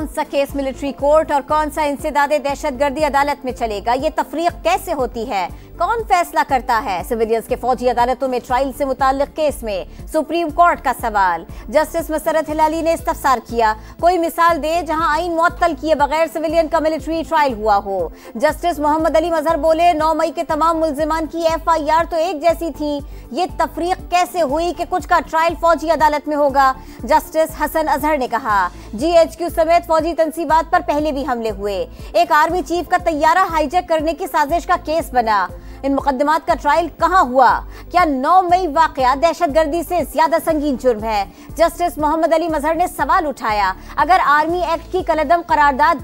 सा case military court और कौन सा इंसदादे दहशतगर्दी अदालत में चलेगा? ये तफरीक कैसे होती है? कौन फैसला करता है? सिविलियंस के फौजी अदालतों में ट्रायल से मुताल्लिक केस में सुप्रीम कोर्ट का सवाल। जस्टिस मसरत हिलाली ने इस्तफसार किया, कोई मिसाल दे जहां आइन मुअत्तल किए बगैर सिविलियन का मिलिट्री ट्रायल हुआ हो। जस्टिस मोहम्मद अली मजहर बोले, 9 मई के तमाम मुल्जिमान की FIR तो एक जैसी थी, ये तफरीक कैसे हुई कि कुछ का ट्रायल फौजी अदालत में होगा? जस्टिस हसन अजहर ने कहा, GHQ समेत फौजी तंसीबात पर पहले भी हमले हुए, एक आर्मी चीफ का तैयारा हाईजैक करने की साजिश का केस बना, इन मुकदमात का ट्रायल कहां हुआ? क्या 9 मई वाकया दहशतगर्दी से ज्यादा संगीन जुर्म है? जस्टिस मोहम्मद अली मजहर ने सवाल उठाया, अगर आर्मी एक्ट की कलअदम करारदाद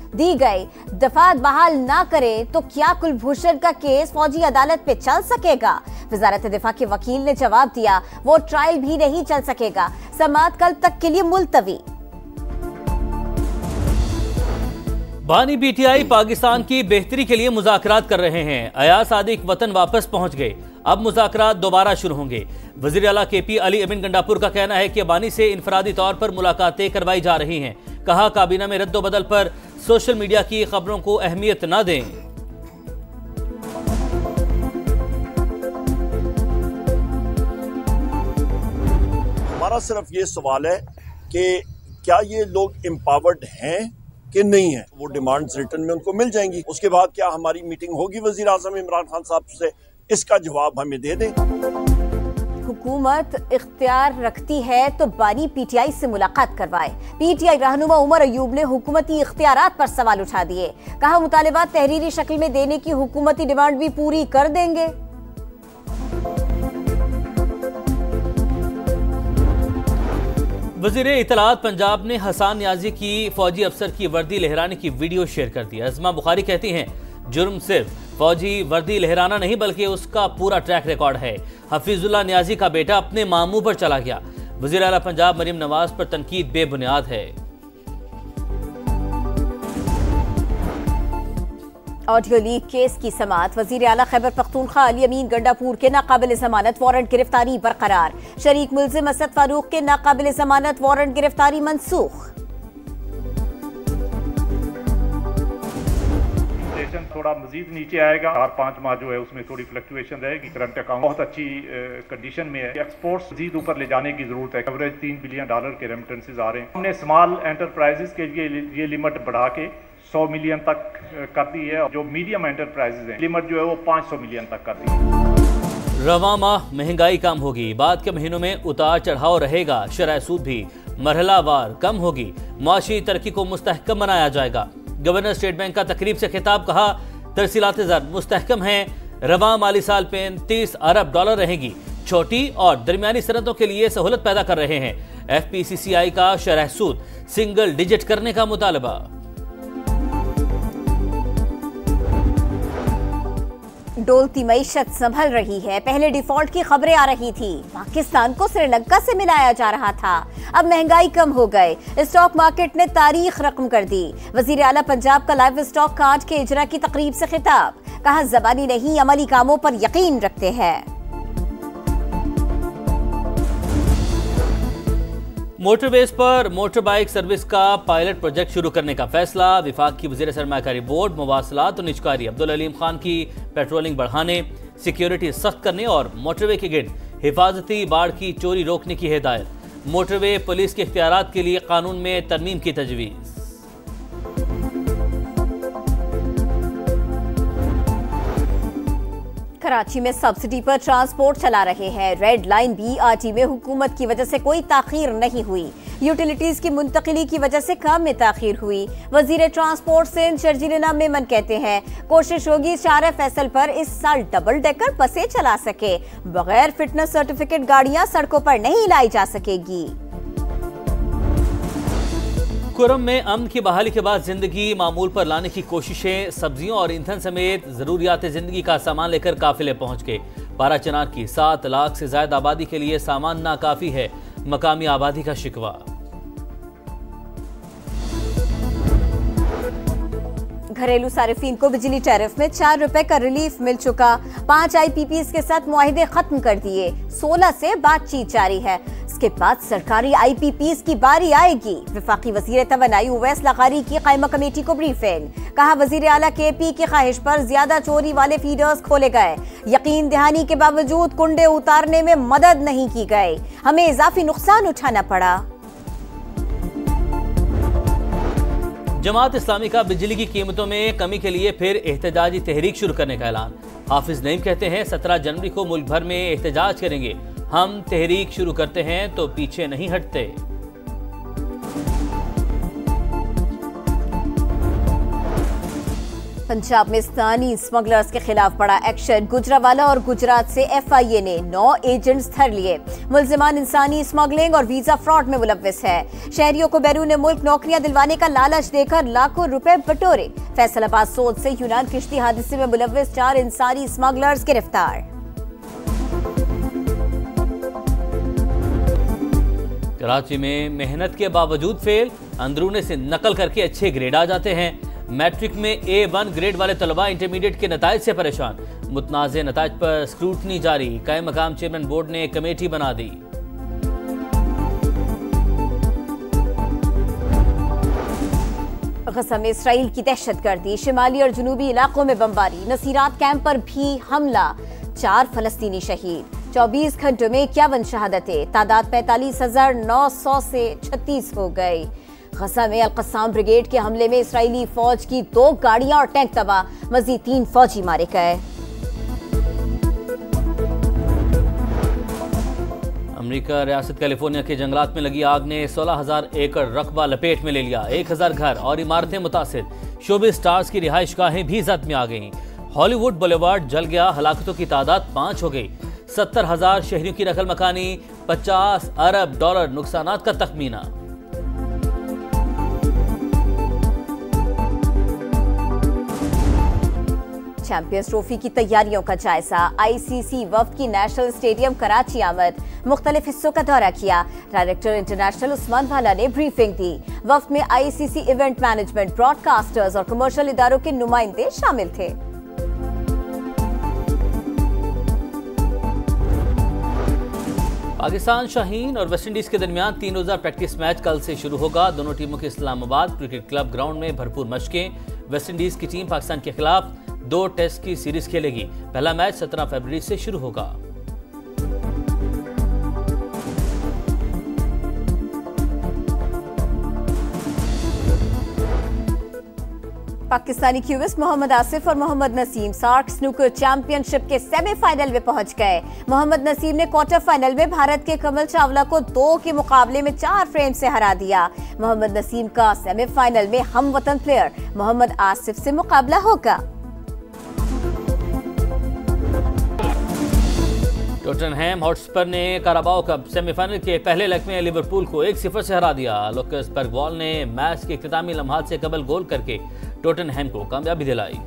दी गई, दफात बहाल ना करे तो क्या कुलभूषण का केस फौजी अदालत पे चल सकेगा? वजारत दिफा के वकील ने जवाब दिया, वो ट्रायल भी नहीं चल सकेगा, समाअत कल तक के लिए मुलतवी। बानी PTI पाकिस्तान की बेहतरी के लिए मुज़ाकरात कर रहे हैं। अयाज सादिक वतन वापस पहुंच गए, अब मुज़ाकरात दोबारा शुरू होंगे। वज़ीर आला KP अली अमीन गंडापुर का कहना है कि बानी से इनफरादी तौर पर मुलाकातें करवाई जा रही हैं। कहा, काबीना में रद्दोबदल पर सोशल मीडिया की खबरों को अहमियत न दें। हमारा सिर्फ ये सवाल है कि क्या ये लोग एम्पावर्ड हैं कि नहीं है? वो डिमांड्स रिटर्न में उनको मिल जाएंगी। उसके बाद क्या हमारी मीटिंग होगी वजीर आजम इमरान खान साहब से, इसका जवाब हमें दे दें। हुकूमत इख्तियार रखती है तो बानी PTI से मुलाकात करवाए। PTI रहनुमा उमर अयूब ने हुकूमती इख्तियारात पर सवाल उठा दिए। कहा, मुतालिबात तहरीरी शक्ल में देने की हुकूमती डिमांड भी पूरी कर देंगे। वज़ीर इत्तलात पंजाब ने हसन नियाजी की फौजी अफसर की वर्दी लहराने की वीडियो शेयर कर दी। अज़मा बुखारी कहती हैं, जुर्म सिर्फ फौजी वर्दी लहराना नहीं बल्कि उसका पूरा ट्रैक रिकॉर्ड है। हफीजुल्लाह नियाजी का बेटा अपने मामू पर चला गया। वज़ीर आला पंजाब मरीम नवाज पर तनकीद बेबुनियाद है। ऑडियो लीक केस की समाअत। वजीर आला खैबर पख्तूनख्वा अली अमीन गंडापुर के नाकाबिल जमानत वारंट गिरफ्तारी बरकरार। शरीक मुल्जिम असद फारूक के नाकाबिल जमानत वारंट गिरफ्तारी मनसूख। थोड़ा मजीद नीचे आएगा, 4-5 माह जो है उसमें थोड़ी फ्लक्चुएशन रहेगी। करंट अकाउंट बहुत अच्छी कंडीशन में है। एक्सपोर्ट्स मजीद ऊपर ले जाने की जरूरत है। एवरेज $3 बिलियन के रेमिटेंसेस आ रहे हैं। हमने स्मॉल एंटरप्राइजेस के लिए ये लिमिट बढ़ा के 100 मिलियन तक कर दी है। जो मीडियम एंटरप्राइजेस हैं लिमिट जो है वो 500 मिलियन तक कर दी है। रवां माह महंगाई कम होगी, बाद के महीनों में उतार चढ़ाव रहेगा। शरह सूद भी मरहलावार कम होगी। मुआशी तरक्की को मुस्तहकम बनाया जाएगा। गवर्नर स्टेट बैंक का तकरीब से खिताब। कहा, तरसीलात ज़र मुस्तहकम हैं। रवां माली साल में $30 अरब रहेंगी। छोटी और दरमियानी सनतों के लिए सहूलत पैदा कर रहे हैं। FPCCI का शरह सूद सिंगल डिजिट करने का मुतालबा। डोलती मईशत संभल रही है। पहले डिफॉल्ट की खबरें आ रही थी, पाकिस्तान को श्रीलंका से मिलाया जा रहा था। अब महंगाई कम हो गए, स्टॉक मार्केट ने तारीख रकम कर दी। वजीर आला पंजाब का लाइव स्टॉक कार्ड के इजरा की तकरीब से खिताब। कहा, ज़बानी नहीं अमली कामों पर यकीन रखते हैं। मोटरवेज पर मोटर बाइक सर्विस का पायलट प्रोजेक्ट शुरू करने का फैसला। विफाक की वज़ीर सरमायाकारी बोर्ड, मवासलात और निजकारी अब्दुल अलीम खान की पेट्रोलिंग बढ़ाने, सिक्योरिटी सख्त करने और मोटरवे के गिर्द हिफाजती बाड़ की चोरी रोकने की हिदायत। मोटरवे पुलिस के इख्तियारात के लिए कानून में तरमीम की तजवीज़। कराची में सब्सिडी पर ट्रांसपोर्ट चला रहे हैं। रेड लाइन BRT में हुकूमत की वजह से कोई ताखीर नहीं हुई। यूटिलिटीज की मुंतकिली की वजह से काम में ताखीर हुई। वजीर ट्रांसपोर्ट सिंध शर्जील मेमन कहते हैं, कोशिश होगी 4 फैसल पर इस साल डबल डेकर बसें चला सके। बगैर फिटनेस सर्टिफिकेट गाड़ियां सड़कों पर नहीं लाई जा सकेगी। कुरम में अमन की बहाली के बाद जिंदगी मामूल पर लाने की कोशिशें। सब्जियों और ईंधन समेत जरूरियात जिंदगी का सामान लेकर काफिले पहुंच गए। पारा चनार की 7 लाख से ज्यादा आबादी के लिए सामान नाकाफी है, मकामी आबादी का शिकवा। घरेलू सारिफीन को बिजली टैरिफ में ₹4 का रिलीफ मिल चुका। 5 IPPs के साथ मुआहिदे खत्म कर दिए। 16 से बातचीत जारी है। इसके बाद सरकारी IPPs की बारी आएगी। वफाकी वजीर तवानाई उवैस लगारी की कायमा कमेटी को ब्रीफिंग। कहा वजीर आला KP की ख्वाहिश पर ज्यादा चोरी वाले फीडर्स खोले गए। यकीन दहानी के बावजूद कुंडे उतारने में मदद नहीं की गई, हमें इजाफी नुकसान उठाना पड़ा। जमात इस्लामी का बिजली की कीमतों में कमी के लिए फिर एहतजाजी तहरीक शुरू करने का ऐलान। हाफिज नईम कहते हैं 17 जनवरी को मुल्क भर में एहतजाज करेंगे। हम तहरीक शुरू करते हैं तो पीछे नहीं हटते। पंजाब में स्थानीय स्मगलर्स के खिलाफ बड़ा एक्शन। गुजरावाला और गुजरात से FIA ने 9 एजेंट्स धर लिए। मुल्जिमान इंसानी स्मगलिंग और वीजा फ्रॉड में मुलव्विस है। शहरियों को बैरून मुल्क नौकरियां दिलवाने का लालच देकर लाखों रुपए बटोरे। फैसलाबाद सोच से यूनान किश्ती हादसे में मुलव्विस 4 इंसानी स्मगलर्स गिरफ्तार। कराची में मेहनत के बावजूद फेल, अंदरूने से नकल करके अच्छे ग्रेड आ जाते हैं। मैट्रिक में A1 ग्रेड वाले तलबा इंटरमीडिएट के नताइज से परेशान। मुतनाज़े नताइज पर स्क्रूटनी जारी। कायम मकाम चेयरमैन बोर्ड ने कमेटी बना दी। गज़ा में इसराइल की दहशतगर्दी। शिमाली और जनूबी इलाकों में बमबारी। नसीरात कैंप पर भी हमला। 4 फलस्तीनी शहीद। 24 घंटों में 51 शहादतें। तादाद 45,900 से 36 हो गई। गज़ा में अल-कस्साम ब्रिगेड के हमले में इसराइली फौज की 2 गाड़ियां और टैंक तबाह। मजीद 3 फौजी मारे गए। अमेरिका रियासत कैलिफोर्निया के जंगलात में लगी आग ने 16,000 एकड़ रकबा लपेट में ले लिया। 1,000 घर और इमारतें मुतासिर। शोबिज़ स्टार्स की रिहाइशगाहें भी जद में आ गईं। हॉलीवुड बुलेवार्ड जल गया। हलाकतों की तादाद 5 हो गई। 70,000 शहरियों की नकल मकानी। $50 अरब नुकसानात का तखमीना। चैंपियंस ट्रॉफी की तैयारियों का जायजा। ICC वफ्द की नेशनल स्टेडियम कराची आमद। मुख्तलिफ हिस्सों का दौरा किया। डायरेक्टर इंटरनेशनल उस्मान वाला ने ब्रीफिंग दी। वफ्द में ICC इवेंट मैनेजमेंट, ब्रॉडकास्टर्स और कमर्शियल इदारों के नुमाइंदे शामिल थे। पाकिस्तान शाहीन और वेस्टइंडीज के दरमियान 3 रोजा प्रैक्टिस मैच कल से शुरू होगा। दोनों टीमों के इस्लामाबाद क्रिकेट क्लब ग्राउंड में भरपूर मशकें। वेस्टइंडीज की टीम पाकिस्तान के खिलाफ 2 टेस्ट की सीरीज खेलेगी। पहला मैच 17 फरवरी से शुरू होगा। पाकिस्तानी क्यूबिस्ट मोहम्मद आसिफ और Mohammad Naseem SAARC snooker championship के सेमीफाइनल में पहुंच गए। मोहम्मद नसीम ने क्वार्टर फाइनल में भारत के कमल चावला को 2 के मुकाबले में 4 फ्रेम से हरा दिया। मोहम्मद नसीम का सेमीफाइनल में हम वतन प्लेयर मोहम्मद आसिफ से मुकाबला होगा। टोटनहैम हॉटस्पर ने काराबाओ कप सेमीफाइनल के पहले लेग में लिवरपूल को 1-0 से हरा दिया। लुकास बर्गवॉल ने मैच के इख्तितामी लम्हात से कबल गोल करके टोटनहैम को कामयाबी दिलाई।